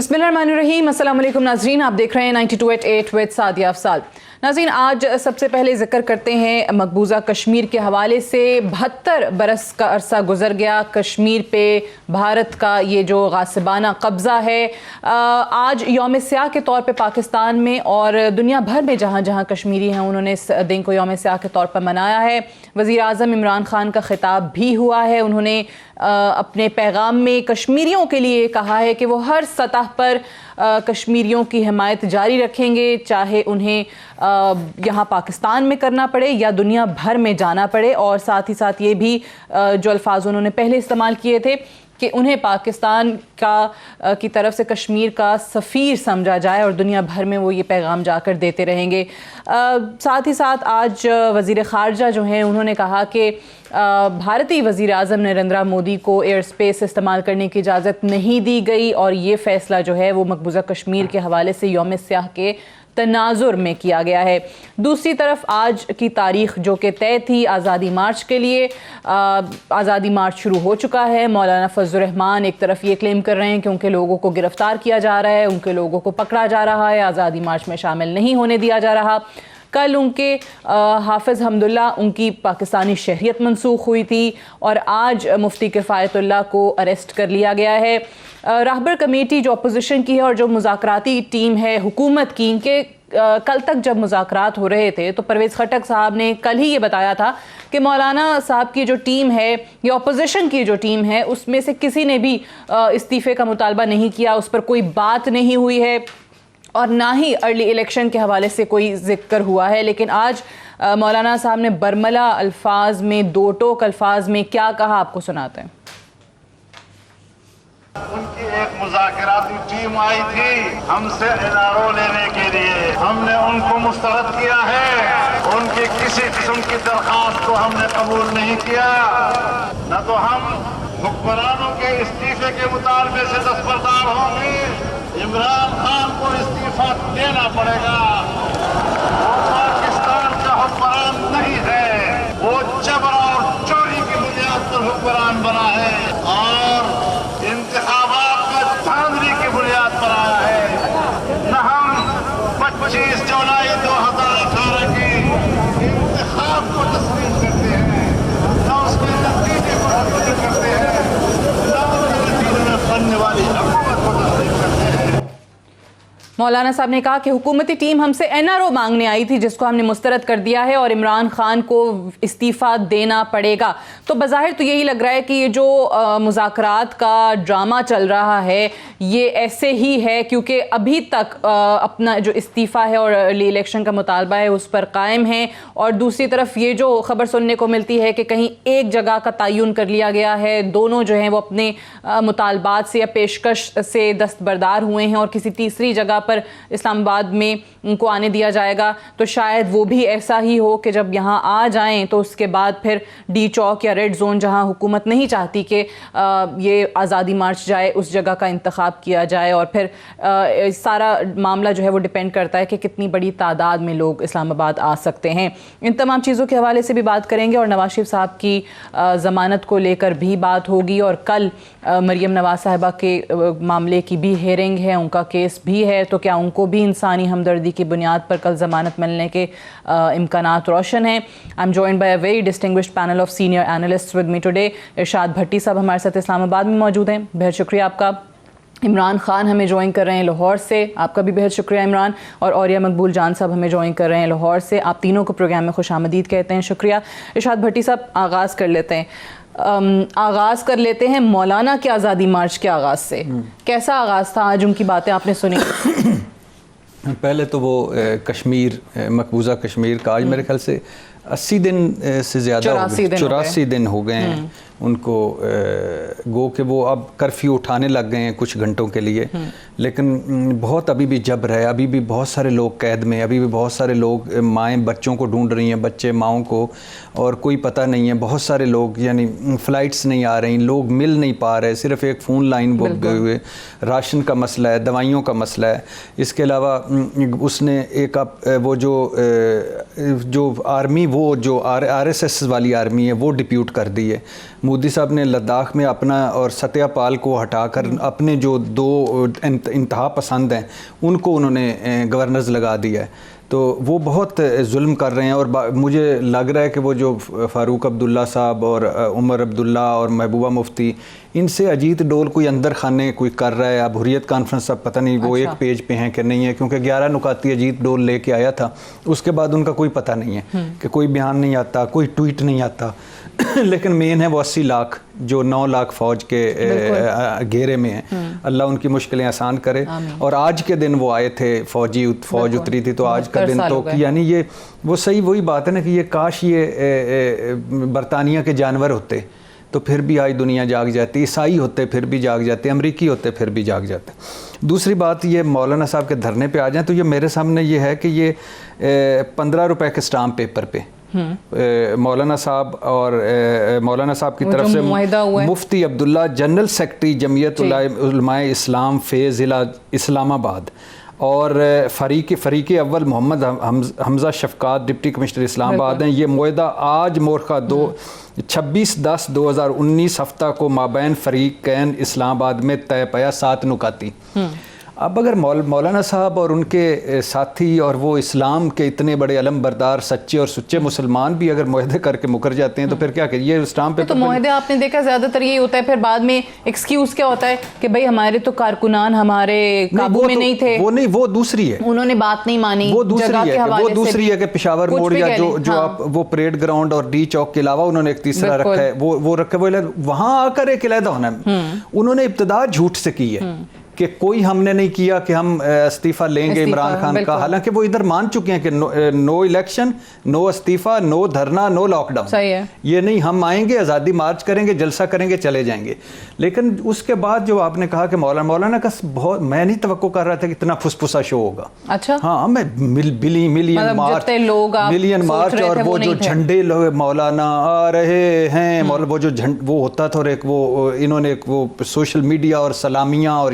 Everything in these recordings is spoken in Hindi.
बिस्मिल्लाहिर्रहमानिर्रहीम, अस्सलाम वालेकुम नाज़रीन, आप देख रहे हैं 92.8 विद सादिया अफसाल। नाज़रीन, आज सबसे पहले जिक्र करते हैं मकबूजा कश्मीर के हवाले से। 72 बरस का अरसा गुजर गया। कश्मीर पे भारत का ये जो गासिबाना कब्ज़ा है, आज यौम स्याह के तौर पे पाकिस्तान में और दुनिया भर में जहाँ जहाँ कश्मीरी हैं उन्होंने इस दिन को यौम स्याह के तौर पर मनाया है। वज़ीर आज़म इमरान खान का ख़िताब भी हुआ है। उन्होंने अपने पैगाम में कश्मीरियों के लिए कहा है कि वो हर सतह पर कश्मीरियों की हिमायत जारी रखेंगे, चाहे उन्हें यहाँ पाकिस्तान में करना पड़े या दुनिया भर में जाना पड़े। और साथ ही साथ ये भी जो अल्फाज उन्होंने पहले इस्तेमाल किए थे कि उन्हें पाकिस्तान की तरफ से कश्मीर का सफ़ीर समझा जाए और दुनिया भर में वो ये पैगाम जाकर देते रहेंगे। साथ ही साथ आज वज़ीर ख़ारजा जो हैं उन्होंने कहा कि भारतीय वज़ीर आज़म नरेंद्र मोदी को एयर स्पेस इस्तेमाल करने की इजाज़त नहीं दी गई और ये फ़ैसला जो है वो मकबूजा कश्मीर के हवाले से यौम स्याह के तनाजुर में किया गया है। दूसरी तरफ आज की तारीख जो कि तय थी आज़ादी मार्च के लिए, आज़ादी मार्च शुरू हो चुका है। मौलाना फजल रहमान एक तरफ ये क्लेम कर रहे हैं कि उनके लोगों को गिरफ़्तार किया जा रहा है, उनके लोगों को पकड़ा जा रहा है, आज़ादी मार्च में शामिल नहीं होने दिया जा रहा। कल उनके हाफिज़ हमदुल्ला उनकी पाकिस्तानी शहरियत मनसूख हुई थी और आज मुफ्ती किफ़ायतुल्लाह को अरेस्ट कर लिया गया है। रहबर कमेटी जो अपोजिशन की है और जो मुज़ाकराती टीम है हुकूमत की, इनके कल तक जब मुज़ाकरात हो रहे थे तो परवेज़ खटक साहब ने कल ही ये बताया था कि मौलाना साहब की जो टीम है या अपोजिशन की जो टीम है उसमें से किसी ने भी इस्तीफ़े का मुतालबा नहीं किया, उस पर कोई बात नहीं हुई है और ना ही अर्ली इलेक्शन के हवाले से कोई जिक्र हुआ है। लेकिन आज मौलाना साहब ने बरमला अल्फाज में, दो टोक अल्फाज में क्या कहा, आपको सुनाते हैं। उनकी एक मुज़ाकराती टीम आई थी हमसे एनआरओ लेने के लिए, हमने उनको मुस्तरद किया है। उनकी किसी किस्म की दरख्वास्त को हमने कबूल नहीं किया। न तो हम हुक्मरानों के इस्तीफे के मुतालबे से दस्तबरदार होंगे। इमरान खान को इस्तीफा देना पड़ेगा। वो पाकिस्तान का हुक्मरान नहीं है, वो जबर और चोरी की बुनियाद पर हुक्मरान बना है और इंतखाबात में धांधली की बुनियाद पर आया है। न हम 25 जुलाई 2018 की इंतखाब को तस्लीम करते हैं, न उसके नतीजे को तस्लीम करते हैं, न उसके नतीजे में बनने वाली हुकूमत को तस्लीम करते हैं। मौलाना साहब ने कहा कि हुकूमती टीम हमसे एनआरओ मांगने आई थी जिसको हमने मुस्तरद कर दिया है और इमरान खान को इस्तीफ़ा देना पड़ेगा। तो बज़ाहिर तो यही लग रहा है कि ये जो मुज़ाकरात का ड्रामा चल रहा है ये ऐसे ही है क्योंकि अभी तक अपना जो इस्तीफ़ा है और अर्ली इलेक्शन का मुतालबा है उस पर कायम है। और दूसरी तरफ ये जो ख़बर सुनने को मिलती है कि कहीं एक जगह का तयन कर लिया गया है, दोनों जो हैं वो अपने मुतालबात से या पेशकश से दस्तबरदार हुए हैं और किसी तीसरी जगह पर इस्लामाबाद में उनको आने दिया जाएगा। तो शायद वो भी ऐसा ही हो कि जब यहाँ आ जाएं तो उसके बाद फिर डी चौक या रेड जोन जहाँ हुकूमत नहीं चाहती कि ये आज़ादी मार्च जाए उस जगह का इंतखाब किया जाए। और फिर सारा मामला जो है वो डिपेंड करता है कि कितनी बड़ी तादाद में लोग इस्लामाबाद आ सकते हैं। इन तमाम चीज़ों के हवाले से भी बात करेंगे और नवाज शरीफ साहब की ज़मानत को लेकर भी बात होगी। और कल मरियम नवाज साहिबा के मामले की भी हेयरिंग है, उनका केस भी है, तो क्या उनको भी इंसानी हमदर्दी की बुनियाद पर कल ज़मानत मिलने के इम्कानात रोशन हैं। I am joined by a very distinguished panel of senior analyst with me today. Irshad Bhatti sahab हमारे साथ इस्लामाबाद में मौजूद हैं, बेहद शुक्रिया आपका। इमरान खान हमें ज्वाइन कर रहे हैं लाहौर से, आपका भी बेहद शुक्रिया इमरान। और औरिया मकबूल जान साहब हमें ज्वाइन कर रहे हैं लाहौर से, आप तीनों को प्रोग्राम में खुशामदीद कहते हैं, शुक्रिया। इरशाद भट्टी साहब, आगाज़ कर लेते हैं मौलाना के आज़ादी मार्च के आगाज़ से। कैसा आगाज़ था आज, उनकी बातें आपने सुनी? पहले तो वो कश्मीर, मकबूजा कश्मीर का आज मेरे ख्याल से 80 दिन से ज़्यादा 84 दिन हो गए हैं उनको, गो कि वो अब कर्फ्यू उठाने लग गए हैं कुछ घंटों के लिए। लेकिन बहुत अभी भी जबर है, अभी भी बहुत सारे लोग कैद में, अभी भी बहुत सारे लोग, माएँ बच्चों को ढूंढ रही हैं, बच्चे माओं को, और कोई पता नहीं है। बहुत सारे लोग, यानी फ़्लाइट्स नहीं आ रही, लोग मिल नहीं पा रहे, सिर्फ एक फ़ोन लाइन बुक गए हुए, राशन का मसला है, दवाइयों का मसला है। इसके अलावा उसने एक वो जो आर्मी, वो जो RSS वाली आर्मी है वो डिप्यूट कर दी है। मोदी साहब ने लद्दाख में अपना अपना और सत्यापाल को हटाकर अपने जो दो इंतहा पसंद हैं उनको उन्होंने गवर्नर्स लगा दिया है। तो वो बहुत जुल्म कर रहे हैं और मुझे लग रहा है कि वो जो फ़ारूक अब्दुल्ला साहब और उमर अब्दुल्ला और महबूबा मुफ्ती, इनसे अजीत डोल कोई अंदर खाने कोई कर रहा है। अब हुर्रियत कॉन्फ्रेंस अब पता नहीं वो एक पेज पे हैं कि नहीं है, क्योंकि 11 नुकाती अजीत डोल लेके आया था, उसके बाद उनका कोई पता नहीं है कि कोई बयान नहीं आता, कोई ट्वीट नहीं आता। लेकिन मेन है वो 80 लाख जो 9 लाख फ़ौज के घेरे में हैं। अल्लाह उनकी मुश्किलें आसान करे। और आज के दिन वो आए थे, फ़ौज उतरी थी, तो आज का दिन तो यानी ये वो सही वही बात है ना कि ये काश ये बरतानिया के जानवर होते तो फिर भी आज दुनिया जाग जाती, ईसाई होते फिर भी जाग जाते, अमरीकी होते फिर भी जाग जाते। दूसरी बात ये मौलाना साहब के धरने पे आ जाएं तो ये मेरे सामने ये है कि ये 15 रुपए के स्टाम्प पेपर पे मौलाना साहब और मौलाना साहब की तरफ से मुफ्ती अब्दुल्ला, जनरल सेक्रेटरी जमीयत उलमाए इस्लाम फ़ेज़ ज़िला इस्लामाबाद, और फ़रीक़ अव्वल मोहम्मद हमज़ा शफ़क़ात डिप्टी कमिश्नर इस्लामाबाद हैं। ये मुआहदा आज मोरखा 26/10/2019 हफ्ता को माबैन फ़रीक़ैन इस्लामाबाद में तय पाया 7 नुकाती। अब अगर मौलाना साहब और उनके साथी और वो इस्लाम के इतने बड़े अलम बरदार सच्चे और सुच्चे मुसलमान भी अगर मुआहदे करके मुकर जाते हैं तो फिर क्या करिए स्टाम्प पे। तो मुआहदे आपने देखा ज़्यादातर ये होता है, फिर बाद में एक्सक्यूज़ क्या होता है कि भाई हमारे तो कारकुनान हमारे काबू में नहीं थे। वो दूसरी है, उन्होंने बात नहीं मानी, वो दूसरी है कि पेशावर मोड़ या जो आप वो परेड ग्राउंड और डी चौक के अलावा उन्होंने एक तीसरा रखा है, वो रखा वो वहाँ आकर एक अलहदा होना। उन्होंने इब्तिदा झूठ से की है कि कोई हमने नहीं किया कि हम इस्तीफा लेंगे इमरान खान का, हालांकि वो इधर मान चुके हैं कि नो इलेक्शन, नो इस्तीफा, नो धरना, नो लॉकडाउन। सही है, ये नहीं, हम आएंगे, आज़ादी मार्च करेंगे, जलसा करेंगे, चले जाएंगे। लेकिन उसके बाद जो आपने कहा कि मौलाना का बहुत, मैं नहीं तवक्को कर रहा था कि इतना फुसफुसा शो होगा। अच्छा, हाँ, मैं मिलियन मार्च और वो जो झंडे मौलाना आ रहे हैं, वो जो वो होता था, और एक वो इन्होंने एक वो सोशल मीडिया और सलामियाँ, और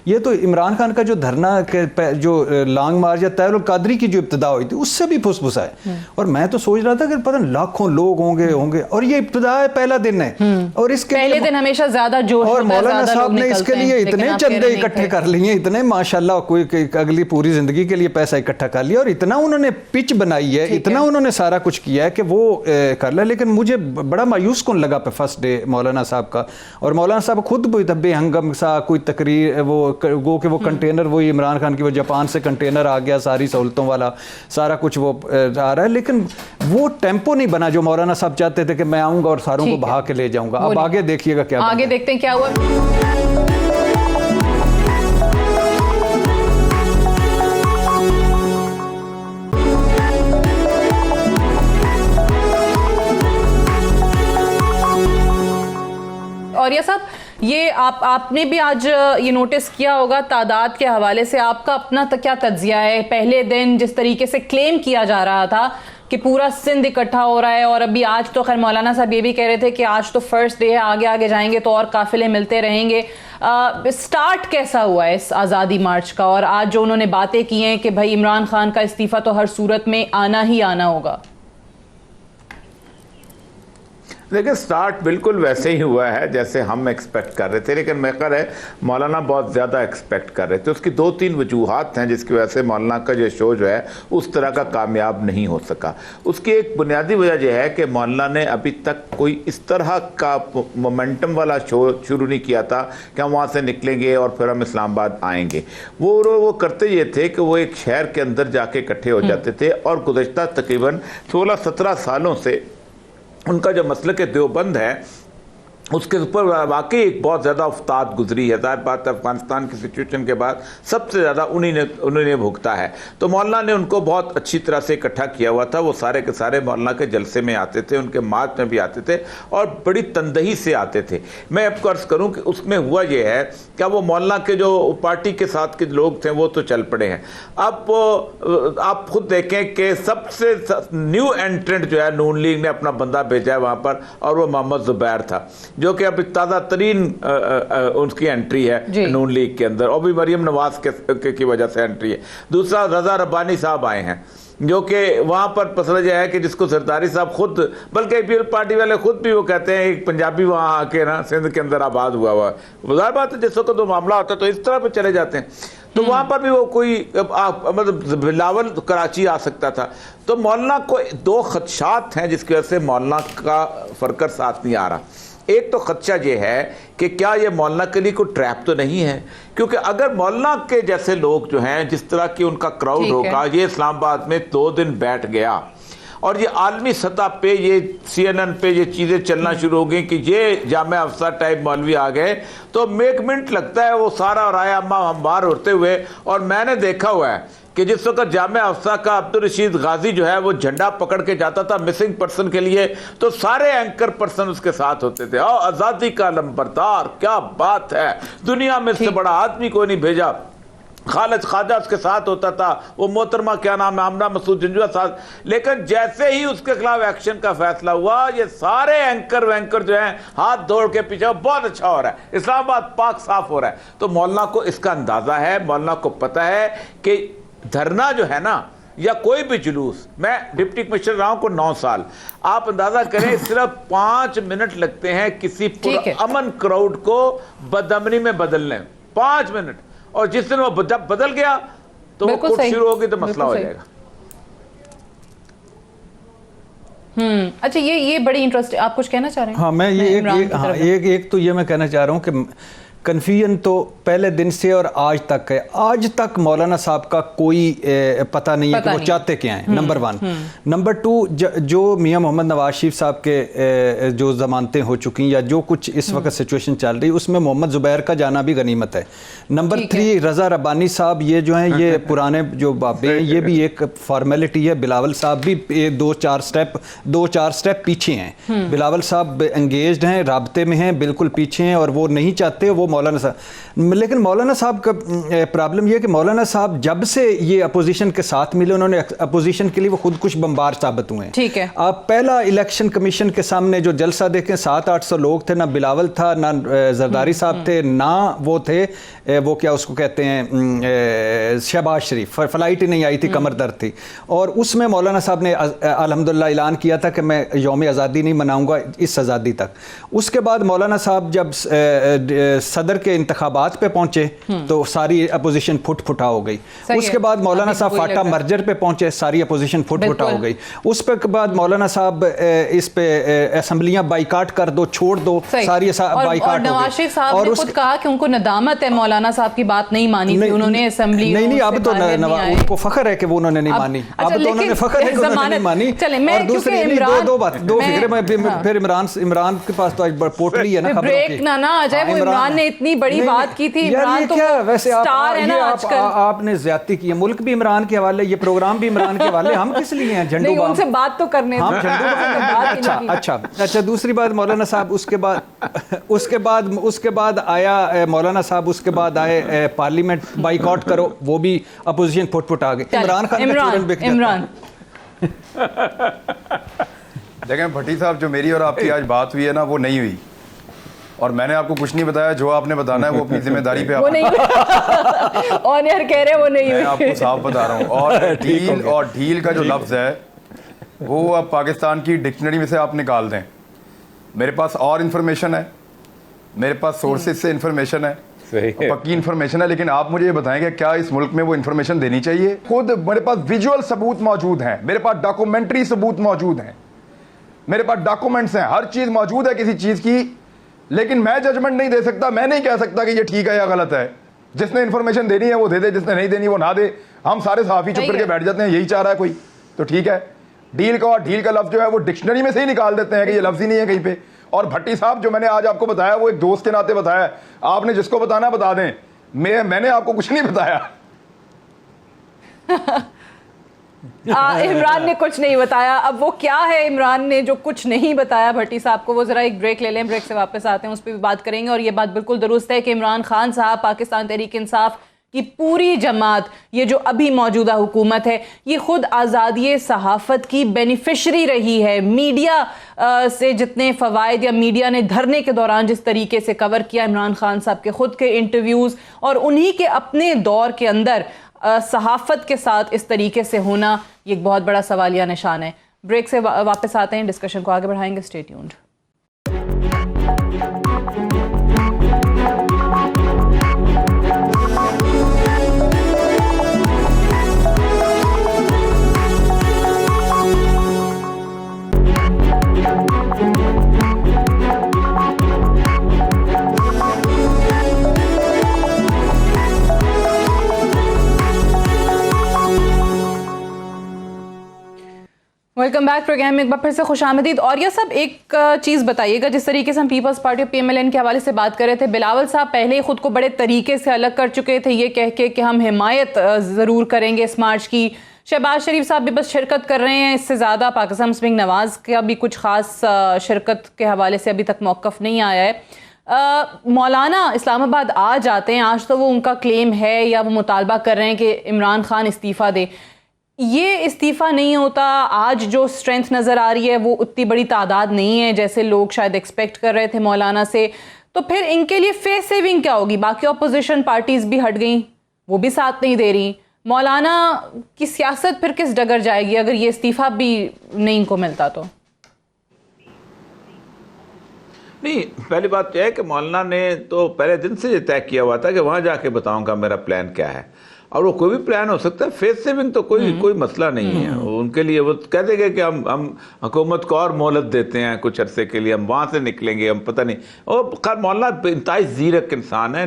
ये तो इमरान खान का जो धरना के जो लॉन्ग मार्च या तैरुल कादरी की जो इब्तिदा हुई थी उससे भी फुसफुसा है। और मैं तो सोच रहा था कि पता नहीं लाखों लोग होंगे और ये इब्तिदा है, पहला दिन है, और इसके पहले दिन हमेशा ज्यादा जोश और मौलाना साहब ने इसके लिए इतने चंदे इकट्ठे कर लिए, इतने माशाल्लाह, कोई अगली पूरी जिंदगी के लिए पैसा इकट्ठा कर लिया, और इतना उन्होंने पिच बनाई है, इतना उन्होंने सारा कुछ किया है कि वो कर ले। लेकिन मुझे बड़ा मायूस कौन लगा पे फर्स्ट डे मौलाना साहब का, और मौलाना साहब खुद बेहंगम सा कोई तकरीर वो वो कंटेनर, वो इमरान खान की वो जापान से कंटेनर आ गया सारी सहूलतों वाला, सारा कुछ वो आ रहा है, लेकिन वो टेम्पो नहीं बना जो मौलाना साहब चाहते थे कि मैं आऊंगा और सारों को बहा के ले जाऊंगा। अब आगे देखिएगा क्या, आगे देखते हैं क्या हुआ। और ये सब ये आपने भी आज ये नोटिस किया होगा, तादाद के हवाले से आपका अपना क्या तज्जिया है? पहले दिन जिस तरीके से क्लेम किया जा रहा था कि पूरा सिंध इकट्ठा हो रहा है, और अभी आज तो खैर मौलाना साहब ये भी कह रहे थे कि आज तो फर्स्ट डे है, आगे आगे जाएंगे तो और काफिले मिलते रहेंगे। स्टार्ट कैसा हुआ है इस आज़ादी मार्च का, और आज जो उन्होंने बातें की हैं कि भाई इमरान खान का इस्तीफा तो हर सूरत में आना ही आना होगा? देखिए, स्टार्ट बिल्कुल वैसे ही हुआ है जैसे हम एक्सपेक्ट कर रहे थे, लेकिन मेकर है मौलाना बहुत ज़्यादा एक्सपेक्ट कर रहे थे। उसकी 2-3 वजूहात हैं जिसकी वजह से मौलाना का जो शो जो है उस तरह का कामयाब नहीं हो सका। उसकी एक बुनियादी वजह यह है कि मौलाना ने अभी तक कोई इस तरह का मोमेंटम वाला शो शुरू नहीं किया था कि हम वहाँ से निकलेंगे और फिर हम इस्लामाबाद आएंगे। वो करते ये थे कि वो एक शहर के अंदर जाके इकट्ठे हो जाते थे, और गुज़श्ता तकरीबन 16-17 सालों से उनका जो मसलक देवबंद है उसके ऊपर वाकई एक बहुत ज़्यादा उफ्ताद गुजरी है। ज़ाहिर बात अफगानिस्तान की सिचुएशन के बाद सबसे ज़्यादा उन्हीं भुगता है। तो मौलाना ने उनको बहुत अच्छी तरह से इकट्ठा किया हुआ था। वो सारे के सारे मौलाना के जलसे में आते थे, उनके मार्च में भी आते थे, और बड़ी तंदही से आते थे। मैं आपको अर्ज़ करूँ कि उसमें हुआ ये है कि वो मौलाना के जो पार्टी के साथ के लोग थे वो तो चल पड़े हैं। अब आप खुद देखें कि सबसे न्यू एंट्रेंट जो है नून लीग ने अपना बंदा भेजा है वहाँ पर, और वो मोहम्मद ज़ुबैर था, जो कि अब ताज़ा तरीन उनकी एंट्री है नून लीग के अंदर, और भी मरियम नवाज की वजह से एंट्री है। दूसरा रजा रब्बानी साहब आए हैं, जो कि वहाँ पर मसला यह है कि जिसको जरदारी साहब खुद, बल्कि पीपल पार्टी वाले खुद भी वो कहते हैं एक पंजाबी वहाँ आके ना सिंध के अंदर आबाद हुआ है। ज़ाहिर बात है जिस वक्त तो मामला होता है तो इस तरह पे चले जाते हैं, तो वहाँ पर भी वो कोई मतलब बिलावल कराची आ सकता था। तो मौलाना को दो खदशात हैं जिसकी वजह से मौलाना का फरकर साथ नहीं आ रहा। एक तो खदशा ये है कि क्या ये मौलाना के लिए कोई ट्रैप तो नहीं है, क्योंकि अगर मौलाना के जैसे लोग जो हैं जिस तरह की उनका क्राउड होगा, ये इस्लामाबाद में 2 दिन बैठ गया और ये आलमी सतह पे ये CNN पे ये चीज़ें चलना शुरू हो गई कि ये जामिया अफसा टाइप मौलवी आ गए, तो एक मिनट लगता है वो सारा राय अम्मा हम बाहर उड़ते हुए। और मैंने देखा हुआ है कि जिस वक्त जामिया अफसा का अब्दुल रशीद गाजी जो है वो झंडा पकड़ के जाता था मिसिंग पर्सन के लिए, तो सारे एंकर पर्सन उसके साथ होते थे। और आज़ादी का लंबरदार, क्या बात है, दुनिया में इससे बड़ा आदमी कोई नहीं भेजा। खालिद ख्वाजा उसके साथ होता था, वो मोहतरमा क्या नाम है आमना मसूद जंजुआ साथ। लेकिन जैसे ही उसके खिलाफ एक्शन का फैसला हुआ, ये सारे एंकर वैंकर जो हैं हाथ दौड़ के पीछे, बहुत अच्छा हो रहा है, इस्लामाबाद पाक साफ हो रहा है। तो मौलाना को इसका अंदाजा है, मौलाना को पता है कि धरना जो है ना या कोई भी जुलूस, मैं डिप्टी कमिश्नर रहा हूं को 9 साल, आप अंदाजा करें सिर्फ 5 मिनट लगते हैं किसी पुरअमन क्राउड को बदअमनी में बदलने, 5 मिनट। और जिस दिन वो जब बदल गया तो वो कोर्ट शुरू होगी तो मसला हो जाएगा। अच्छा, ये बड़ी इंटरेस्ट, आप कुछ कहना चाह रहे हैं? हाँ, मैं ये एक तो ये मैं कहना चाह रहा हूँ कि कन्फ्यूजन तो पहले दिन से और आज तक है। आज तक मौलाना साहब का कोई पता नहीं है कि वो चाहते क्या हैं, नंबर 1। नंबर 2, जो मियां मोहम्मद नवाज शरीफ साहब के जो जमानतें हो चुकी या जो कुछ इस वक्त सिचुएशन चल रही, उसमें मोहम्मद जुबैर का जाना भी गनीमत है। नंबर 3, रज़ा रब्बानी साहब ये जो हैं ये पुराने जो बाबे हैं, ये भी एक फॉर्मेलिटी है। बिलावल साहब भी 2-4 स्टेप पीछे हैं। बिलावल साहब एंगेज्ड हैं, राब्ते में हैं, बिल्कुल पीछे हैं और वो नहीं चाहते वो मौलाना साहब। लेकिन मौलाना साहब का प्रॉब्लम यह है कि मौलाना साहब जब से ये अपोजिशन के साथ मिले, उन्होंने अपोजिशन के लिए वो खुद कुछ बम्बार साबित हुए हैं। ठीक है, आप पहला इलेक्शन कमीशन के सामने जो जलसा देखें, 700-800 लोग थे, ना बिलावल था, ना जरदारी साहब थे, ना वो थे वो क्या उसको कहते हैं शहबाज शरीफ, फ्लाइट ही नहीं आई थी, कमर दर्द थी। और उसमें मौलाना साहब ने अल्हम्दुलिल्लाह ऐलान किया था कि मैं यौम आज़ादी नहीं मनाऊंगा इस आज़ादी तक। उसके बाद मौलाना साहब जब सदर के इंतखाबात पे पहुंचे तो सारी अपोजिशन फुटा हो गई। उसके बाद मौलाना साहब फाटा मर्जर पे पहुंचे, सारी अपोजिशन फुटा हो गई। उस पे बाद मौलाना साहब इस पे असेंबलियां बाइकाट कर दो, छोड़ दो, सारी बाइकाट। नवाज शरीफ साहब ने खुद कहा कि उनको नदामत है, मौलाना साहब की बात नहीं मानी थी उन्होंने असेंबली। नहीं, अब तो उनको फखर है कि वो उन्होंने नहीं मानी, अब तो उन्होंने फखर है कि उन्होंने नहीं मानी। और दूसरी दो फिक्रे में फिर इमरान के पास तो आज पोटली है ना खबरों की। ना आ जाए, वो इमरान ने इतनी बड़ी बात की थी। इमरान तो वैसे स्टार है ना आजकल। आपने ज्यादती की है, मुल्क भी इमरान के हवाले, ये प्रोग्राम भी इमरान के हवाले, हम किस लिए हैं झंडू बाम? उनसे बात तो करने हम अच्छा दूसरी बात मौलाना साहब उसके बाद आया मौलाना साहब, उसके बाद आए पार्लियामेंट बाइकआउट करो, वो भी अपोजिशन फुट आ गई। इमरान खान देखें भट्टी साहब, जो मेरी और आपकी आज बात हुई है ना वो नहीं हुई, और मैंने आपको कुछ नहीं बताया। जो आपने बताना है वो अपनी जिम्मेदारी पे वो नहीं और यार कह रहे हैं वो नहीं हुई, मैं आपको साफ बता रहा हूँ। और ढील का जो लफ्ज़ है वो अब पाकिस्तान की डिक्शनरी में से आप निकाल दें। मेरे पास और इन्फॉर्मेशन है, मेरे पास सोर्सेज से इन्फॉर्मेशन है, पक्की इन्फॉर्मेशन है, लेकिन आप मुझे ये बताएंगे क्या इस मुल्क में वो इन्फॉर्मेशन देनी चाहिए? खुद मेरे पास विजुअल सबूत मौजूद हैं, मेरे पास डॉक्यूमेंट्री सबूत मौजूद हैं, मेरे पास डॉक्यूमेंट्स हैं, हर चीज़ मौजूद है किसी चीज़ की, लेकिन मैं जजमेंट नहीं दे सकता। मैं नहीं कह सकता कि ये ठीक है या गलत है। जिसने इन्फॉर्मेशन देनी है वो दे दे, जिसने नहीं देनी वो ना दे। हम सारे सहाफ़ी चुप करके बैठ जाते हैं, यही चाह रहा है कोई तो ठीक है। ढील का लफ्ज़ जो है वो डिक्शनरी में से ही निकाल देते हैं कि ये लफ्ज़ ही नहीं है कहीं पे। और भट्टी साहब, जो मैंने आज आपको बताया वो एक दोस्त के नाते बताया, आपने जिसको बताना बता दें, मैंने आपको कुछ नहीं बताया। इमरान ने कुछ नहीं बताया। अब वो क्या है इमरान ने जो कुछ नहीं बताया भट्टी साहब को, वो जरा एक ब्रेक ले लें, ब्रेक से वापस आते हैं, उस पर भी बात करेंगे। और ये बात बिल्कुल दुरुस्त है कि इमरान खान साहब, पाकिस्तान तहरीक इंसाफ की पूरी जमात, ये जो अभी मौजूदा हुकूमत है, ये खुद आज़ादी सहाफ़त की बेनिफिशरी रही है। मीडिया से जितने फ़वायद या मीडिया ने धरने के दौरान जिस तरीके से कवर किया, इमरान खान साहब के खुद के इंटरव्यूज़ और उन्हीं के अपने दौर के अंदर सहाफ़त के साथ इस तरीके से होना ये एक बहुत बड़ा सवालिया निशान है। ब्रेक से वापस आते हैं, डिस्कशन को आगे बढ़ाएंगे। Stay tuned. Welcome back programme में एक बार फिर से खुशामदीद। और यह सब एक चीज़ बताइएगा, जिस तरीके से हम पीपल्स पार्टी ऑफ PMLN के हवाले से बात कर रहे थे, बिलावल साहब पहले ही ख़ुद को बड़े तरीके से अलग कर चुके थे, ये कह के कि हम हिमायत ज़रूर करेंगे इस मार्च की। शहबाज शरीफ साहब भी बस शिरकत कर रहे हैं, इससे ज़्यादा पाकिस्तान मुस्लिम नवाज़ का भी कुछ ख़ास शिरकत के हवाले से अभी तक मौक़िफ़ नहीं आया है। मौलाना इस्लामाबाद आ जाते हैं, आज तो वो उनका क्लेम है या वो मुतालबा कर रहे हैं कि इमरान खान इस्तीफ़ा दे। ये इस्तीफ़ा नहीं होता, आज जो स्ट्रेंथ नज़र आ रही है वो उतनी बड़ी तादाद नहीं है जैसे लोग शायद एक्सपेक्ट कर रहे थे मौलाना से, तो फिर इनके लिए फेस सेविंग क्या होगी? बाकी अपोजिशन पार्टीज़ भी हट गई, वो भी साथ नहीं दे रही, मौलाना की सियासत फिर किस डगर जाएगी अगर ये इस्तीफ़ा भी नहीं इनको मिलता तो? नहीं, पहली बात यह है कि मौलाना ने तो पहले दिन से ये तय किया हुआ था कि वहाँ जाके बताऊंगा मेरा प्लान क्या है, और वो कोई भी प्लान हो सकता है। फेस सेविंग तो कोई मसला नहीं है उनके लिए। वो कह देंगे कि हम हुकूमत को और मोहलत देते हैं कुछ अरसे के लिए, हम वहाँ से निकलेंगे, हम पता नहीं। और खैर मौलाना इंतहाई ज़ीरक इंसान है,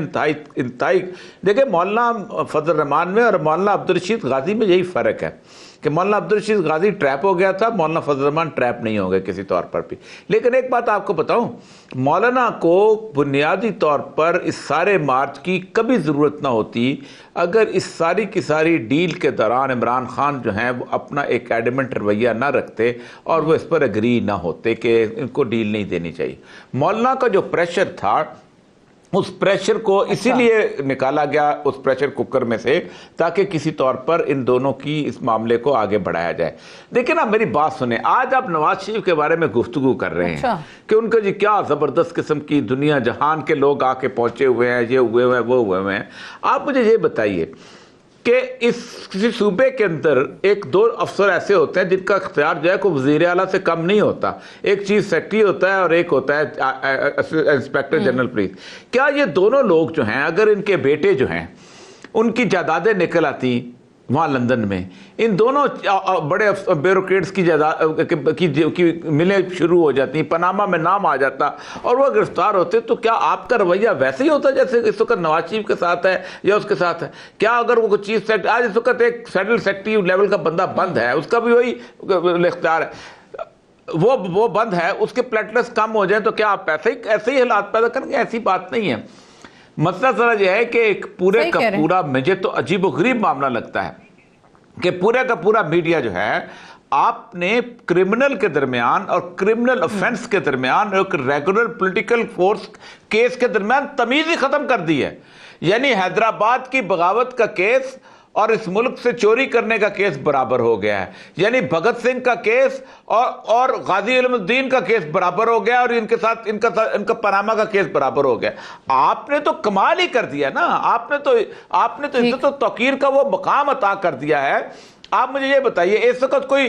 इंतहाई। देखिए मौलाना फजल रहमान में और मौलाना अब्दुल रशीद गाजी में यही फ़र्क है कि मौलाना अब्दुल रशीद गाजी ट्रैप हो गया था, मौलाना फजल रहमान ट्रैप नहीं हो गए किसी तौर पर भी। लेकिन एक बात आपको बताऊं, मौलाना को बुनियादी तौर पर इस सारे मार्च की कभी ज़रूरत ना होती अगर इस सारी की सारी डील के दौरान इमरान खान जो हैं वो अपना एक एडमेंट रवैया ना रखते और वो इस पर एग्री ना होते कि इनको डील नहीं देनी चाहिए। मौलाना का जो प्रेशर था उस प्रेशर को इसीलिए निकाला गया उस प्रेशर कुकर में से ताकि किसी तौर पर इन दोनों की इस मामले को आगे बढ़ाया जाए। देखिए ना, मेरी बात सुने, आज आप नवाज शरीफ के बारे में गुफ्तगू कर रहे हैं कि उनका जी क्या ज़बरदस्त किस्म की दुनिया जहान के लोग आके पहुंचे हुए हैं, ये हुए हुए हैं, वो हुए हुए हैं। आप मुझे ये बताइए कि इस किसी सूबे के अंदर एक दो अफसर ऐसे होते हैं जिनका इख्तियार जो है को वज़ीर आला से कम नहीं होता। एक चीफ सेक्रेटरी होता है और एक होता है इंस्पेक्टर जनरल पुलिस। क्या ये दोनों लोग जो हैं, अगर इनके बेटे जो हैं उनकी जायदादें निकल आती वहाँ लंदन में, इन दोनों बड़े ब्यूरोक्रेट्स की मिलें शुरू हो जाती, पनामा में नाम आ जाता और वह गिरफ्तार होते, तो क्या आपका रवैया वैसे ही होता जैसे इस वक्त नवाज शरीफ के साथ है या उसके साथ है? क्या अगर वो चीफ सेक्रेटरी, आज इस वक्त एक फेडरल सेक्रेटरी लेवल का बंदा बंद है, उसका भी वही इख्तियार है, वो बंद है, उसके प्लेटलेट्स कम हो जाए तो क्या आप ऐसे ही हालात पैदा करेंगे? ऐसी बात नहीं है। मसला जरा यह है कि एक पूरे का पूरा, मुझे तो अजीब व गरीब मामला लगता है कि पूरे का पूरा मीडिया जो है आपने क्रिमिनल के दरमियान और क्रिमिनल ऑफेंस के दरमियान और रेगुलर पॉलिटिकल फोर्स केस के दरमियान तमीज ही खत्म कर दी है। यानी हैदराबाद की बगावत का केस और इस मुल्क से चोरी करने का केस बराबर हो गया है। यानी भगत सिंह का केस और गाजी इल्मुद्दीन का केस बराबर हो गया और इनका पनामा का केस बराबर हो गया। आपने तो कमाल ही कर दिया ना, आपने तो इज्जत और तौकीर का वो मकाम अता कर दिया है। आप मुझे ये बताइए, इस वक्त कोई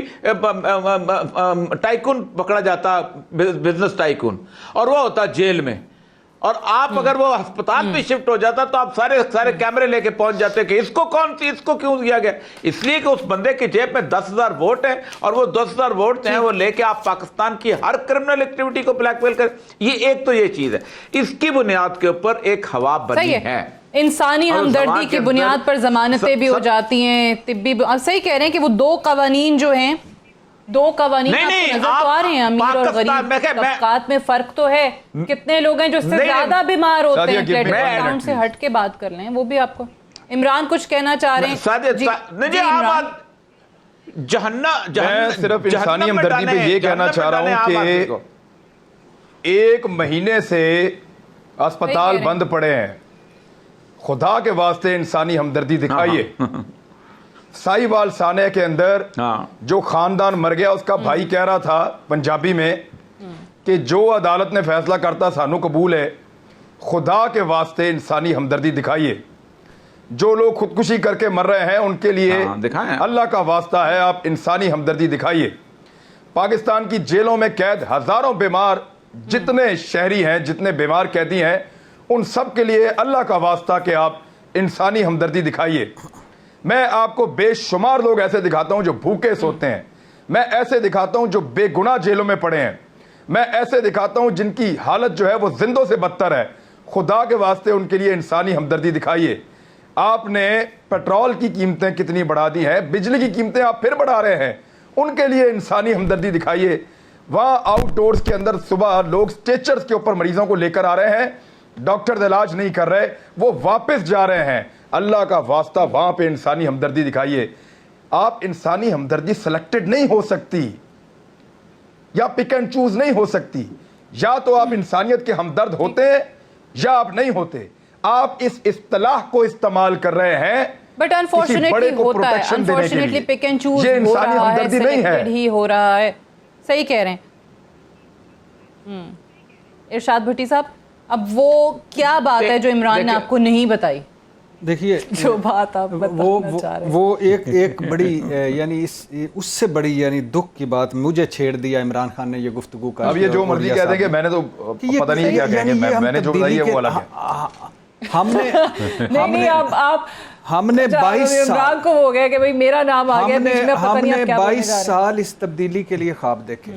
टाइकून पकड़ा जाता, बिजनेस टाइकून, और वो होता जेल में, और आप अगर वो अस्पताल पे शिफ्ट हो जाता तो आप सारे कैमरे लेके पहुंच जाते कि इसको क्यों दिया गया? इसलिए कि उस बंदे की जेब में 10,000 वोट हैं और वो 10,000 वोट हैं वो लेके आप पाकिस्तान की हर क्रिमिनल एक्टिविटी को ब्लैकमेल कर। ये चीज है, इसकी बुनियाद के ऊपर एक हवा बनी है। इंसानी हमदर्दी की बुनियाद पर जमानतें भी हो जाती हैं, तिब्बी। आप सही कह रहे हैं कि वो दो कवानीन जो हैं, दो कवानीन नजर तो आ रहे हैं, अमीर और गरीब तबकात में फर्क तो है। कितने लोग हैं जो इससे ज्यादा बीमार होते हैं? प्लेटफॉर्म से हट के बात कर लें, वो भी आपको। इमरान कुछ कहना चाह रहे हैं? मैं सिर्फ इंसानी हमदर्दी पे ये कहना चाह रहा हूँ कि 1 महीने से अस्पताल बंद पड़े हैं, खुदा के वास्ते इंसानी हमदर्दी दिखाइए। साहिवाल साने के अंदर जो खानदान मर गया उसका भाई कह रहा था पंजाबी में कि जो अदालत ने फैसला करता सानू कबूल है, खुदा के वास्ते इंसानी हमदर्दी दिखाइए। जो लोग खुदकुशी करके मर रहे हैं उनके लिए दिखाएं। अल्लाह का वास्ता है आप इंसानी हमदर्दी दिखाइए। पाकिस्तान की जेलों में कैद हजारों बीमार जितने शहरी हैं, जितने बीमार कैदी हैं, उन सब के लिए अल्लाह का वास्ता कि आप इंसानी हमदर्दी दिखाइए। मैं आपको बेशुमार लोग ऐसे दिखाता हूं जो भूखे सोते हैं, मैं ऐसे दिखाता हूं जो बेगुनाह जेलों में पड़े हैं, मैं ऐसे दिखाता हूं जिनकी हालत जो है वो जिंदों से बदतर है। खुदा के वास्ते उनके लिए इंसानी हमदर्दी दिखाइए। आपने पेट्रोल की कीमतें कितनी बढ़ा दी हैं, बिजली की कीमतें आप फिर बढ़ा रहे हैं, उनके लिए इंसानी हमदर्दी दिखाइए। वहां आउटडोर्स के अंदर सुबह लोग स्ट्रेचर्स के ऊपर मरीजों को लेकर आ रहे हैं, डॉक्टर इलाज नहीं कर रहे, वो वापस जा रहे हैं। अल्लाह का वास्ता वहां पे इंसानी हमदर्दी दिखाइए। आप इंसानी हमदर्दी सिलेक्टेड नहीं हो सकती या पिक एंड चूज नहीं हो सकती। या तो आप इंसानियत के हमदर्द होते हैं या आप नहीं होते। आप इस इस्तिलाह को इस्तेमाल कर रहे हैं बट अनफॉर्चुनेटली होता है, अनफॉर्चुनेटली पिक एंड चूज ये हो इंसानी रहा है, हमदर्दी नहीं है। सिलेक्टेड ही हो रहा है। सही कह रहे हैं इरशाद भट्टी साहब। अब वो क्या बात है जो इमरान ने आपको नहीं बताई? देखिए जो बात आप बताना चाह रहे हैं, वो एक बड़ी यानी उससे बड़ी यानी दुख की बात मुझे छेड़ दिया इमरान खान ने ये गुफ्तगू का। अब ये जो मर्जी कह देंगे, मैंने तो पता नहीं क्या कहेंगे, मैंने जो बताई है वो अलग है। हमने नहीं आप हमने 22 साल को हो गया कि भाई मेरा नाम आ गया, बीच में पता नहीं आप क्या बोलने 22 जा रहे हैं। साल इस तब्दीली के लिए ख्वाब देखे।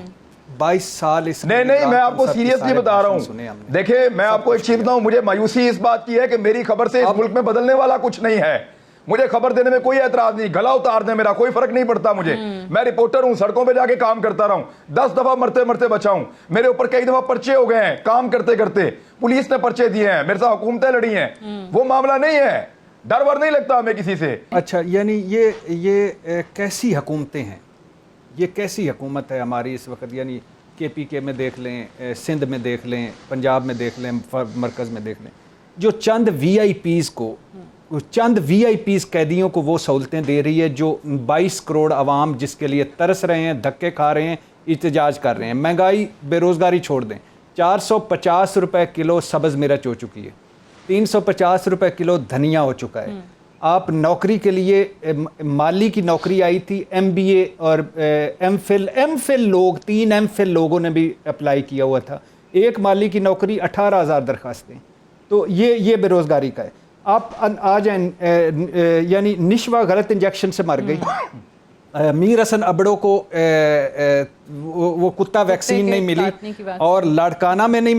22 साल इस नहीं मैं आपको सीरियसली बता रहा हूं। देखिए मैं आपको एक चीज बताऊं, मुझे मायूसी इस बात की है कि मेरी खबर से इस मुल्क में बदलने वाला कुछ नहीं है। मुझे खबर देने में कोई एतराज नहीं, गला उतार दे मेरा कोई फर्क नहीं पड़ता मुझे। मैं रिपोर्टर हूं, सड़कों पे जाके काम करता रहा हूं, 10 दफा मरते मरते बचा हूं। मेरे ऊपर कई दफा पर्चे हो गए हैं काम करते करते, पुलिस ने पर्चे दिए हैं, मेरे साथ हुकूमतें लड़ी हैं। वो मामला नहीं है, डर वर नहीं लगता हमें किसी से। अच्छा यानी ये कैसी हुकूमतें हैं, ये कैसी हुकूमत है हमारी इस वक्त? यानी KPK में देख लें, सिंध में देख लें, पंजाब में देख लें, मरकज़ में देख लें, जो चंद VIPs कैदियों को वो सहूलतें दे रही है जो 22 करोड़ आवाम जिसके लिए तरस रहे हैं, धक्के खा रहे हैं, इhtजाज कर रहे हैं। महंगाई बेरोज़गारी छोड़ दें, 450 रुपये किलो सब्ज़ मिर्च हो चुकी है, 350 रुपये किलो धनिया हो चुका है। आप नौकरी के लिए माली की नौकरी आई थी, MBA और M.Phil लोग 3 M.Phil लोगों ने भी अप्लाई किया हुआ था। एक माली की नौकरी 18,000 दरखास्तें। तो ये बेरोज़गारी का है। आप आ जाए यानी निशवा गलत इंजेक्शन से मर गई, मीर हसन अबड़ो को वो कुत्ता वैक्सीन नहीं मिली, और लाड़काना में नहीं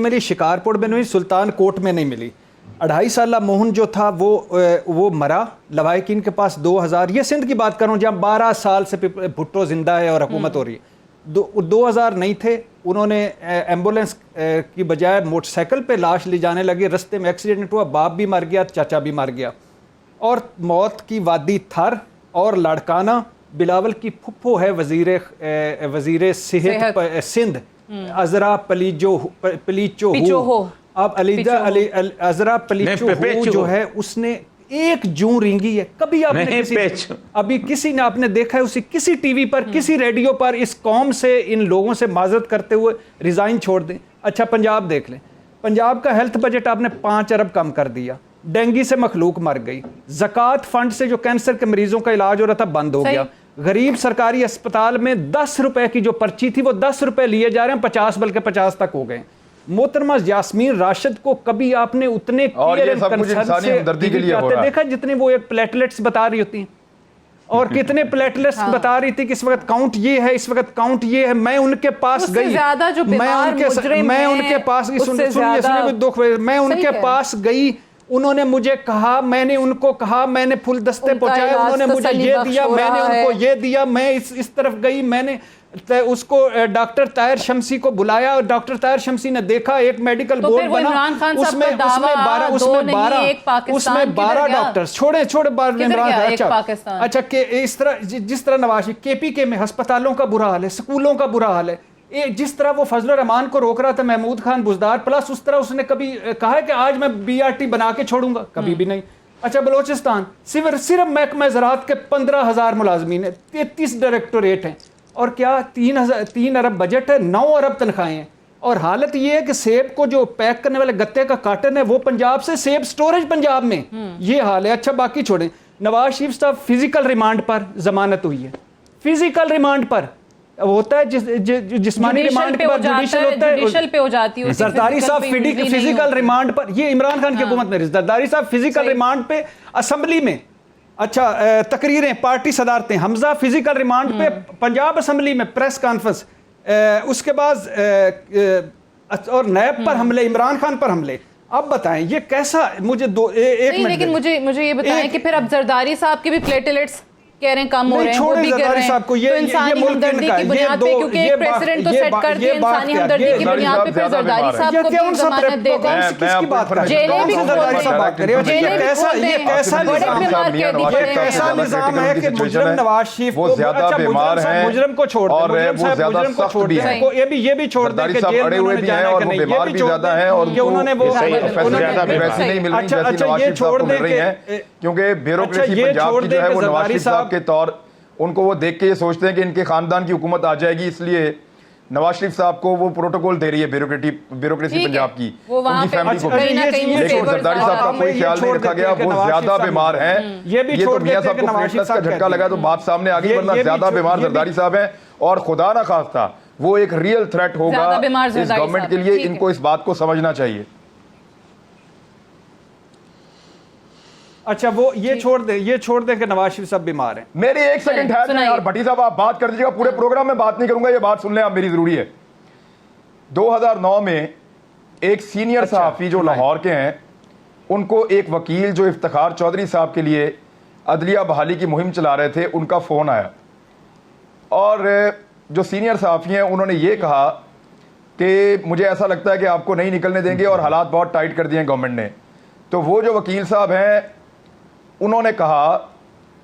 मिली, शिकारपुर में नहीं, सुल्तान कोट में नहीं मिली। 2.5 साल मोहन जो था वो मरा, लवाहिकीन के पास 2000, ये सिंध की बात कर रहा हूँ जहाँ 12 साल से भुट्टो जिंदा है और हुकूमत हो रही है। 2000 नहीं थे, उन्होंने एम्बुलेंस की बजाय मोटरसाइकिल पे लाश ले जाने लगे, रस्ते में एक्सीडेंट हुआ, बाप भी मर गया, चाचा भी मर गया। और मौत की वादी थर और लाड़काना, बिलावल की फुप्पो है वजीर सेहत सिंध, अजरा पलीचो हो। अब अजरा पलीचो जो है उसने 1 जून रिंगी है। कभी आपने किसी ने आपने देखा है उसे किसी टीवी पर, किसी रेडियो पर इस कौम से, इन लोगों से माजरत करते हुए रिजाइन छोड़ दें? अच्छा पंजाब देख लें, पंजाब का हेल्थ बजट आपने 5 अरब कम कर दिया, डेंगू से मखलूक मर गई, ज़कात फंड से जो कैंसर के मरीजों का इलाज हो रहा था बंद हो गया, गरीब सरकारी अस्पताल में 10 रुपए की जो पर्ची थी वो 10 रुपए लिए जा रहे हैं, 50 बल्कि 50 तक हो गए। मोहतरमा यास्मीन राशिद को कभी आपने उतने देखा जितने वो एक प्लेटलेट्स बता रही होती हैं, और कितने प्लेटलेट्स बता रही थी कि इस वक्त काउंट ये है, इस वक्त काउंट ये है। मैं उनके पास गई, मैं उनके पास गई, उन्होंने मुझे कहा, मैंने उनको कहा, मैंने फुल दस्ते पहुंचाए, उन्होंने मुझे ये दिया, मैंने उनको ये दिया, मैं इस तरफ गई, मैंने उसको डॉक्टर ताहिर शमसी को बुलाया और डॉक्टर ताहिर शमसी ने देखा, एक मेडिकल बोर्ड बना, उसमें 12 डॉक्टर्स छोड़े अच्छा कि इस तरह जिस तरह नवाज KPK में अस्पतालों का बुरा हाल है, स्कूलों का बुरा हाल है। जिस तरह वो फजल रहमान को रोक रहा था महमूद खान बुजदार प्लस, उस तरह उसने कभी कहा है कि आज मैं BRT बना के छोड़ूंगा? कभी भी नहीं। अच्छा बलोचिस्तान सिर्फ महकमा ज़राअत के 15,000 मुलाजमीन है, 33 डायरेक्टोरेट हैं, और क्या 3 अरब बजट है, 9 अरब तनख्वाहें हैं। और हालत ये है कि सेब को जो पैक करने वाले गत्ते का कार्टन है वो पंजाब से, सेब स्टोरेज पंजाब में, ये हाल है। अच्छा बाकी छोड़ें, नवाज शरीफ साहब फिजिकल रिमांड पर जमानत हुई है, फिजिकल रिमांड पर होता है, जिस्मानी रिमांड के बाद जुडिशियल होता है, जुडिशियल पे हो जाती है। जरदारी साहब फिजिकल रिमांड पर, ये इमरान खान की हुकूमत में जरदारी साहब फिजिकल रिमांड पे असेंबली में, अच्छा तकरीरें, पार्टी सदारतें, हमजा फिजिकल रिमांड पे पंजाब असेंबली में प्रेस कॉन्फ्रेंस, उसके बाद और नैब पर हमले, इमरान खान पर हमले। अब बताएं ये कैसा, मुझे एक मिनट, लेकिन मुझे ये बताएं कि फिर अब जरदारी साहब के भी प्लेटलेट्स कह रहे हैं कम हो रहे हैं, वो भी गिर रहे हैं, तो इंसानी हमदर्दी की बुनियाद पे, क्योंकि एक प्रेसिडेंट तो सेट कर दिया इंसानी हमदर्दी की बुनियाद पे, फिर जरदारी साहब को भी जमानत दे दें, जेलें भी खोल दें, जेलें भी खोल दें, बड़े बीमार कैदी पड़े हैं। ऐसा निजाम है कि मुजरिम नवाज शरीफ को, अच्छा मुजरिम को छोड़ दें, मुजरिम को छोड़ दें, ये भी छोड़ दें कि जेल में उन्होंने जाना कि नहीं, ये भी छोड़ दें कि उन्होंने वो, अच्छा ये छोड़ दें कि, क्योंकि ब्यूरोक्रेसी पंजाब की जो है वो नवाज शरीफ साहब के तौर, उनको वो देख के ये सोचते हैं कि इनके खानदान की हुकूमत आ जाएगी, इसलिए नवाज शरीफ साहब को वो प्रोटोकॉल दे रही है ब्यूरोक्रेसी पंजाब की, उनकी फैमिली को। लेकिन जरदारी साहब का कोई ख्याल नहीं रखा गया, वो ज्यादा बीमार हैं। ये तो मियां साहब को प्लेटलेट्स का झटका लगा तो बात सामने आ गई, वरना ज्यादा बीमार जरदारी साहब हैं, और खुदा ना खास्ता वो एक रियल थ्रेट होगा इस गवर्नमेंट के लिए, इनको इस बात को समझना चाहिए। अच्छा वो ये छोड़ दे कि नवाज शरीफ साहब बीमार हैं। मेरी एक सेकंड है ना यार, भट्टी साहब आप बात कर दीजिएगा, पूरे प्रोग्राम में बात नहीं करूंगा, ये बात सुन लें आप मेरी, जरूरी है। 2009 में एक सीनियर सहाफी जो लाहौर के हैं, उनको एक वकील जो इफ्तिखार चौधरी साहब के लिए अदलिया बहाली की मुहिम चला रहे थे, उनका फ़ोन आया, और जो सीनियर सहाफी हैं उन्होंने ये कहा कि मुझे ऐसा लगता है कि आपको नहीं निकलने देंगे और हालात बहुत टाइट कर दिए हैं गवर्नमेंट ने। तो वो जो वकील साहब हैं उन्होंने कहा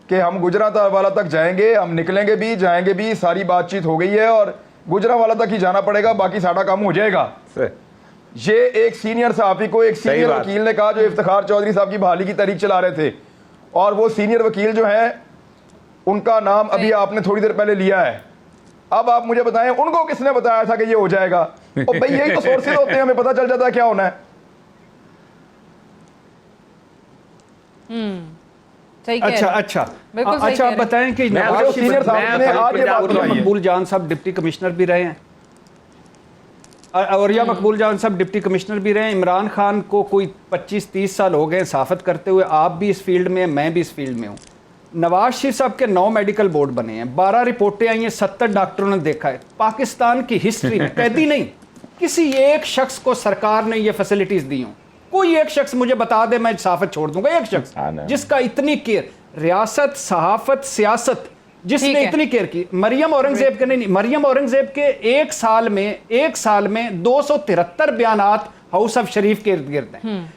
कि हम गुजरांवाला तक जाएंगे, हम निकलेंगे भी, जाएंगे भी, सारी बातचीत हो गई है और गुजरांवाला तक ही जाना पड़ेगा, बाकी सारा काम हो जाएगा। ये एक सीनियर सहाफी को एक सीनियर वकील ने कहा जो इफ्तिखार चौधरी साहब की बहाली की तहरीक चला रहे थे, और वो सीनियर वकील जो हैं उनका नाम अभी आपने थोड़ी देर पहले लिया है। अब आप मुझे बताएं उनको किसने बताया था कि ये हो जाएगा? और भाई यही तो सोर्सेज होते हैं, हमें पता चल जाता है क्या होना है। अच्छा आप बताएं कि मकबूल जान साहब डिप्टी कमिश्नर भी रहे हैं, और या मकबूल जान साहब डिप्टी कमिश्नर भी रहे हैं। इमरान खान को कोई 25-30 साल हो गए सहाफत करते हुए, आप भी इस फील्ड में, मैं भी इस फील्ड में हूँ। नवाज शरीफ साहब के 9 मेडिकल बोर्ड बने हैं, 12 रिपोर्टें आई हैं, 70 डॉक्टरों ने देखा है। पाकिस्तान की हिस्ट्री में कैदी नहीं, किसी एक शख्स को सरकार ने ये फैसिलिटीज दी हों, कोई एक शख्स मुझे बता दे, मैं सहाफत छोड़ दूंगा, एक शख्स जिसका इतनी केयर, रियासत, सहाफत, सियासत, जिसने इतनी केयर की। मरियम औरंगजेब के नहीं, मरियम औरंगजेब के एक साल में 273 बयानात हाउस ऑफ शरीफ के इर्द गिर्द हैं।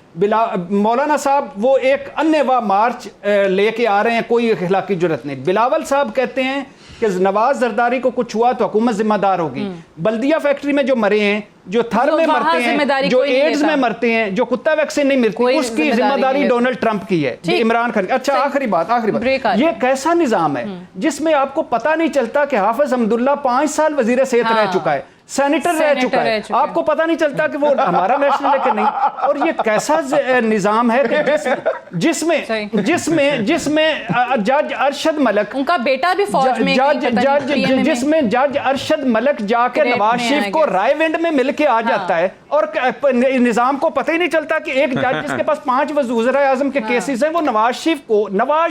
मौलाना साहब वो एक अन्य मार्च लेके आ रहे हैं, कोई इखलाकी जुर्रत नहीं। बिलावल साहब कहते हैं कि नवाज जरदारी को कुछ हुआ तो हुकूमत जिम्मेदार होगी। बल्दिया फैक्ट्री में जो मरे हैं, जो थर में मरते हैं, जो एड्स में मरते हैं, जो कुत्ता वैक्सीन नहीं मिलती, उसकी जिम्मेदारी डोनाल्ड ट्रंप की है, इमरान खान। अच्छा आखिरी बात, ये कैसा निजाम है जिसमें आपको पता नहीं चलता कि हाफिज हमदुल्ला 5 साल वजीर सेहत रह चुका है, सेनेटर रह चुका है, आपको पता नहीं चलता कि वो हमारा नेशनल है कि नहीं। और ये कैसा निजाम है कि जिसमें जज अरशद मलक, उनका बेटा भी फौज में, जिसमें जज अरशद मलक जाके नवाज शरीफ को रायविंड में मिल के आ जाता है, और निजाम को पता ही नहीं चलता कि एक जज जिसके पास 5 वज़ीर आज़म के केसेस हैं, वो नवाज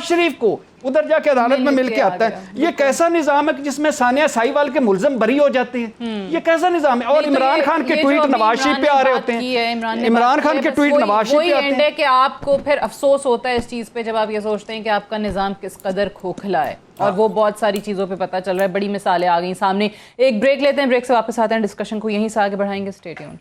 शरीफ को उधर जाके अदालत में मिल के आता है। ये कैसा निजाम है कि जिसमें सानिया साहिवाल के मुल्ज़म बरी हो जाते हैं? ये कैसा निजाम है? और इमरान खान के ट्वीट नवाज शरीफ पे आ रहे होते हैं, इमरान खान के ट्वीट नवाज शरीफ पे आते हैं। कि आपको फिर अफसोस होता है इस चीज पे जब आप ये सोचते हैं कि आपका निजाम किस कदर खोखला है, और वो बहुत सारी चीजों पे पता चल रहा है, बड़ी मिसालें आ गई सामने। एक ब्रेक लेते हैं, ब्रेक से वापस आते हैं, डिस्कशन को यहीं से आगे बढ़ाएंगे। Stay tuned.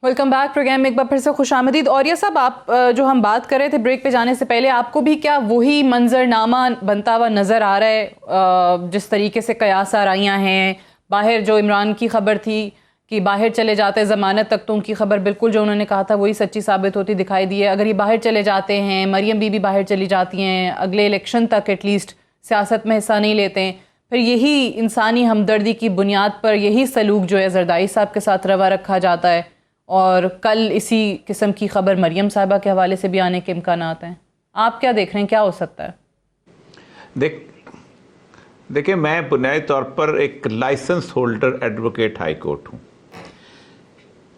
Welcome welcome back programme में एक बार फिर से खुशामदीद। और ये सब आप जो हम बात कर रहे थे ब्रेक पे जाने से पहले, आपको भी क्या वही मंजरनामा बनता हुआ नज़र आ रहा है जिस तरीके से कयास आराइयाँ हैं? बाहर जो इमरान की खबर थी कि बाहर चले जाते हैं ज़मानत तक, तो उनकी खबर बिल्कुल जो उन्होंने कहा था वही सच्ची साबित होती दिखाई दी है। अगर ये बाहर चले जाते हैं, मरियम बीबी बाहर चली जाती हैं, अगले इलेक्शन तक एटलीस्ट सियासत में हिस्सा नहीं लेते हैं, फिर यही इंसानी हमदर्दी की बुनियाद पर यही सलूक जो है जरदारी साहब के साथ रवा रखा जाता है, और कल इसी किस्म की खबर मरियम साहिबा के हवाले से भी आने के इम्कानात हैं। आप क्या देख रहे हैं, क्या हो सकता है? देखिए, मैं बुनियादी तौर पर एक licence holder advocate high court हूँ।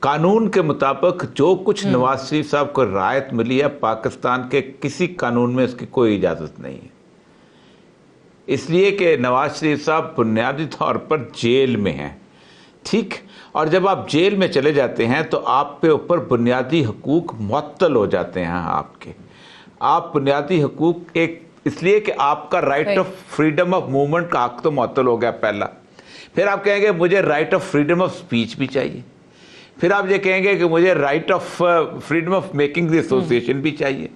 कानून के मुताबिक जो कुछ नवाज शरीफ साहब को रायत मिली है, पाकिस्तान के किसी कानून में उसकी कोई इजाज़त नहीं है, इसलिए कि नवाज शरीफ साहब बुनियादी तौर पर जेल में हैं, ठीक। और जब आप जेल में चले जाते हैं तो आप पे ऊपर बुनियादी हकूक़ मुअत्तल हो जाते हैं आपके। आप बुनियादी हकूक़ एक इसलिए कि आपका right of freedom of movement का हक तो मुअत्तल हो गया पहला। फिर आप कहेंगे मुझे right of freedom of speech भी चाहिए। फिर आप ये कहेंगे कि मुझे right of freedom of making the association भी चाहिए।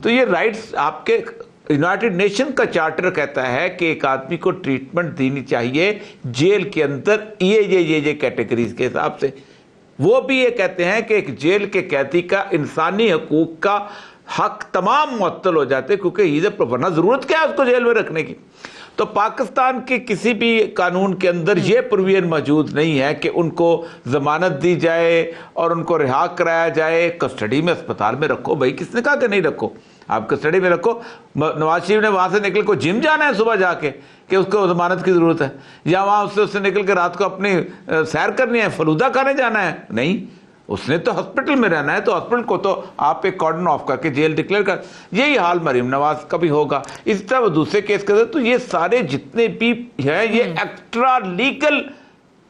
तो ये राइट्स आपके यूनाइटेड नेशन का चार्टर कहता है कि एक आदमी को ट्रीटमेंट देनी चाहिए जेल के अंदर ये कैटेगरीज के हिसाब से। वो भी ये कहते हैं कि एक जेल के कैदी का इंसानी हकूक का हक तमाम मुअत्तल हो जाते, क्योंकि ये वरना ज़रूरत क्या है उसको जेल में रखने की। तो पाकिस्तान के किसी भी कानून के अंदर ये प्रोविजन मौजूद नहीं है कि उनको ज़मानत दी जाए और उनको रिहा कराया जाए। कस्टडी में अस्पताल में रखो भाई, किसने कहा कि नहीं रखो, आप कस्टडी में रखो। नवाज शरीफ ने वहाँ से निकल को जिम जाना है सुबह जाके कि उसको ज़मानत की ज़रूरत है, या वहाँ उससे निकल के रात को अपनी सैर करनी है, फलूदा खाने जाना है? नहीं, उसने तो हॉस्पिटल में रहना है। तो हॉस्पिटल को तो आप एक कॉर्डन ऑफ करके जेल डिक्लेयर कर। यही हाल मरीम नवाज का भी होगा। इस तरह दूसरे केस करते, तो ये सारे जितने भी हैं ये एक्स्ट्रा लीगल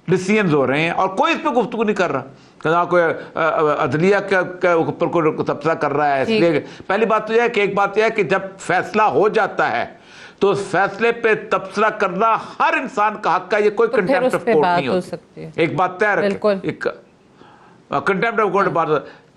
डिसीजन हो रहे हैं और कोई इस पर गुफ्तगू नहीं कर रहा। ना कोई अदलिया के ऊपर कोई तबसरा कर रहा है। इसलिए पहली बात तो यह है कि एक बात यह है कि जब फैसला हो जाता है तो उस फैसले पे तबसरा करना हर इंसान का हक है। ये कोई कंटेम्प्ट ऑफ कोर्ट नहीं हो सकती। एक बात तय रखें, कंटेम्प्ट ऑफ कोर्ट बात।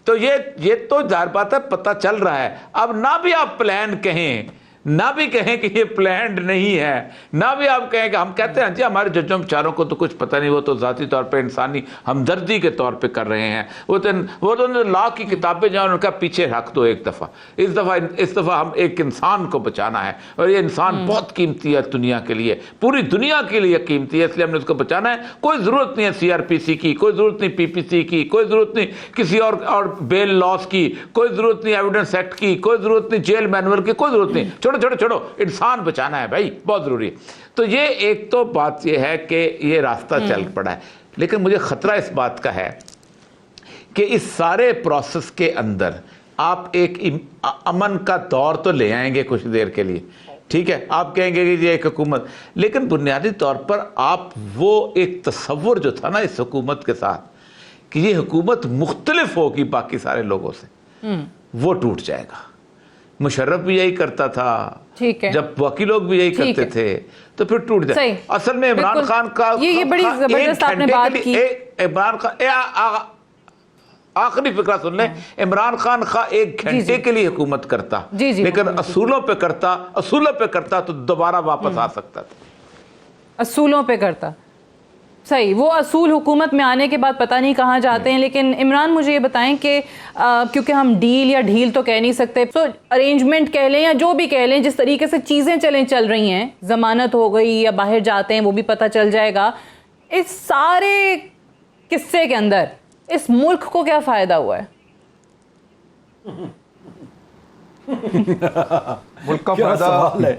तो ये तो जाहिर बात है, पता चल रहा है। अब ना भी आप प्लान कहें, ना भी कहें कि ये प्लान्ड नहीं है, ना भी आप कहें कि हम कहते हैं जी हमारे जजों बेचारों को तो कुछ पता नहीं, वो तो ज़ाती तौर पे इंसानी हमदर्दी के तौर पे कर रहे हैं। वो तो लॉ की किताबें जो उनका पीछे रख दो एक दफ़ा। इस दफ़ा हम एक इंसान को बचाना है, और ये इंसान बहुत कीमती है दुनिया के लिए, पूरी दुनिया के लिए कीमती है, इसलिए हमने उसको बचाना है। कोई ज़रूरत नहीं है CRPC की, कोई ज़रूरत नहीं PPC की, कोई ज़रूरत नहीं किसी और बेल लॉस की, कोई ज़रूरत नहीं एविडेंस एक्ट की, कोई ज़रूरत नहीं जेल मैनुअल की, कोई ज़रूरत नहीं। छोड़ो, इंसान बचाना है भाई, बहुत जरूरी है। तो ये एक तो बात ये है कि ये रास्ता चल पड़ा है, लेकिन मुझे खतरा इस बात का है कि इस सारे प्रोसेस के अंदर आप एक अमन का दौर तो ले आएंगे कुछ देर के लिए, ठीक है, आप कहेंगे कि ये एक हुकूमत, लेकिन बुनियादी तौर पर आप वो एक तसव्वुर जो था ना इस हुकूमत के साथ कि ये हुकूमत मुख्तलिफ होगी बाकी सारे लोगों से, वो टूट जाएगा। मुशर्रफ भी यही करता था, ठीक है, जब बाकी लोग भी यही करते थे, तो फिर टूट जाए। असल में इमरान खान का ये बड़ी जबरदस्त आपने बात की। इमरान खान आखिरी फिक्रा सुन लें, इमरान खान का 1 घंटे के लिए हुकूमत करता, लेकिन असूलों पे करता तो दोबारा वापस आ सकता था। असूलों पे करता, सही। वो असूल हुकूमत में आने के बाद पता नहीं कहाँ जाते हैं। लेकिन इमरान मुझे ये बताएं कि क्योंकि हम डील या ढील तो कह नहीं सकते, तो अरेंजमेंट कह लें या जो भी कह लें, जिस तरीके से चीज़ें चल रही हैं, ज़मानत हो गई या बाहर जाते हैं वो भी पता चल जाएगा, इस सारे किस्से के अंदर इस मुल्क को क्या फ़ायदा हुआ है? मुल्क का फायदा है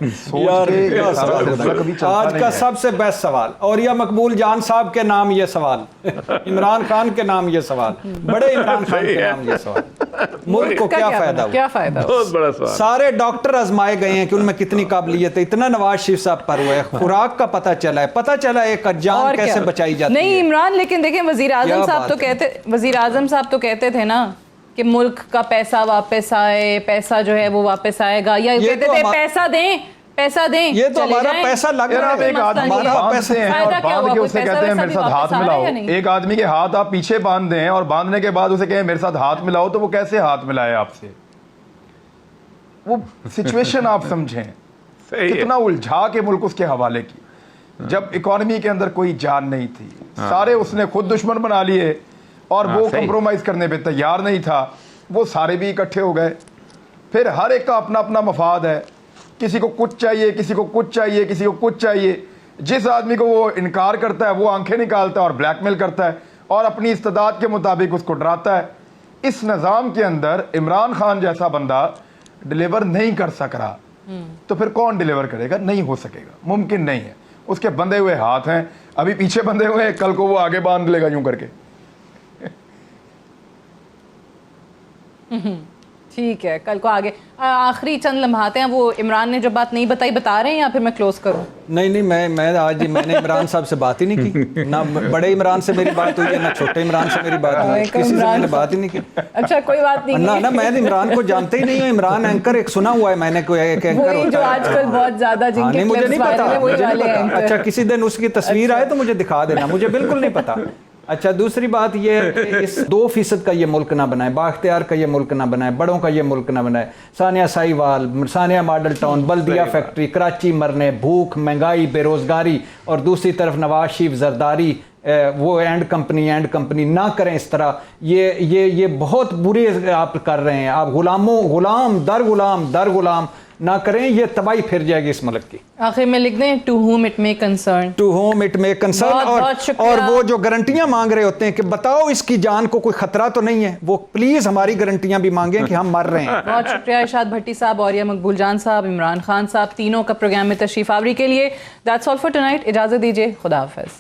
आज का सबसे बेस्ट सवाल, और या मकबूल जान साहब के नाम ये सवाल, इमरान खान के नाम ये सवाल, बड़े इमरान खान के नाम ये सवाल, मुल्क को क्या फायदा हुआ? क्या फायदा? बहुत बड़ा सवाल। सारे डॉक्टर आजमाए गए हैं कि उनमें कितनी काबिलियत है, इतना नवाज शरीफ साहब पर हुआ है, खुराक का पता चला है एक जान कैसे बचाई जाती है। नहीं इमरान, लेकिन देखें वजीर आजम साहब तो कहते थे ना कि मुल्क का पैसा वापस आए, पैसा जो है वो वापस आएगा, या कहते थे पैसा दें पैसा दें, ये तो चले हमारा जाएं। पैसा लग यार रहा आप है, एक आदमी मसला नहीं को है। बांधते हैं फायदा और क्या बांध हुआ? के कोई उसे पैसा कहते हैं वैसा मेरे भी साथ वापस हाथ आ रहा है या मिलाओ। नहीं? एक आदमी के हाथ आप पीछे बांध दें और बांधने के बाद उसे कहें मेरे साथ हाथ मिलाओ, तो वो कैसे हाथ मिलाए आपसे? वो सिचुएशन आप समझें सही है। कितना उलझा के मुल्क उसके हवाले की। जब इकोनॉमी के अंदर कोई जान नहीं थी, सारे उसने खुद दुश्मन बना लिए और वो सही। कंप्रोमाइज करने पे तैयार नहीं था, वो सारे भी इकट्ठे हो गए। फिर हर एक का अपना अपना मफाद है, किसी को कुछ चाहिए, किसी को कुछ चाहिए, किसी को कुछ चाहिए। जिस आदमी को वो इनकार करता है वो आंखें निकालता है और ब्लैकमेल करता है और अपनी इस्तेदाद के मुताबिक उसको डराता है। इस निज़ाम के अंदर इमरान खान जैसा बंदा डिलीवर नहीं कर सक रहा, तो फिर कौन डिलीवर करेगा? नहीं हो सकेगा, मुमकिन नहीं है। उसके बंधे हुए हाथ हैं, अभी पीछे बंधे हुए हैं, कल को वो आगे बांध लेगा यूं करके। ठीक है, कल को आगे आखिरी चंद लम्हात हैं। वो इमरान ने जो बात नहीं बताई बता रहे हैं या फिर मैं क्लोज करूं? नहीं, मैंने इमरान साहब से बात ही नहीं की। ना बड़े इमरान से मेरी बात हुई है, ना छोटे इमरान से मेरी बात हुई है, किसी से मैंने बात ही नहीं की। अच्छा, कोई बात नहीं। ना मैं इमरान को जानते ही नहीं हूँ। इमरान एंकर एक सुना हुआ है मैंने, कोई एक एंकर वही जो होता है। आजकल बहुत ज्यादा जिनके मुझे clips नहीं वायरल पता, हैं, वही मुझे नहीं वाले पता। एंकर। अच्छा, किसी दिन उसकी तस्वीर आए तो मुझे दिखा देना, मुझे बिल्कुल नहीं पता। अच्छा, दूसरी बात ये है कि इस 2% का ये मुल्क ना बनाए, बाख्तियार का ये मुल्क ना बनाए, बड़ों का ये मुल्क ना बनाए। सानिया साहिवाल, सानिया मॉडल टाउन, बल्दिया फैक्ट्री, कराची मरने, भूख, महंगाई, बेरोजगारी, और दूसरी तरफ नवाज शरीफ जरदारी, वो एंड कंपनी ना करें इस तरह। ये बहुत बुरी आप कर रहे हैं। आप गुलाम दर गुलाम ना करें, ये तबाही फिर जाएगी इस मुल्क की। आखिर में लिख दें to whom it may concern. और वो जो गारंटियां मांग रहे होते हैं कि बताओ इसकी जान को कोई खतरा तो नहीं है, वो प्लीज हमारी गारंटियां भी मांगें कि हम मर रहे हैं। बहुत शुक्रिया इरशाद भट्टी साहब, औरिया मकबूल जान साहब, इमरान खान साहब, तीनों का प्रोग्राम में तशरीफ आवरी के लिए। That's all for tonight. इजाजत दीजिए, खुदा हाफिज।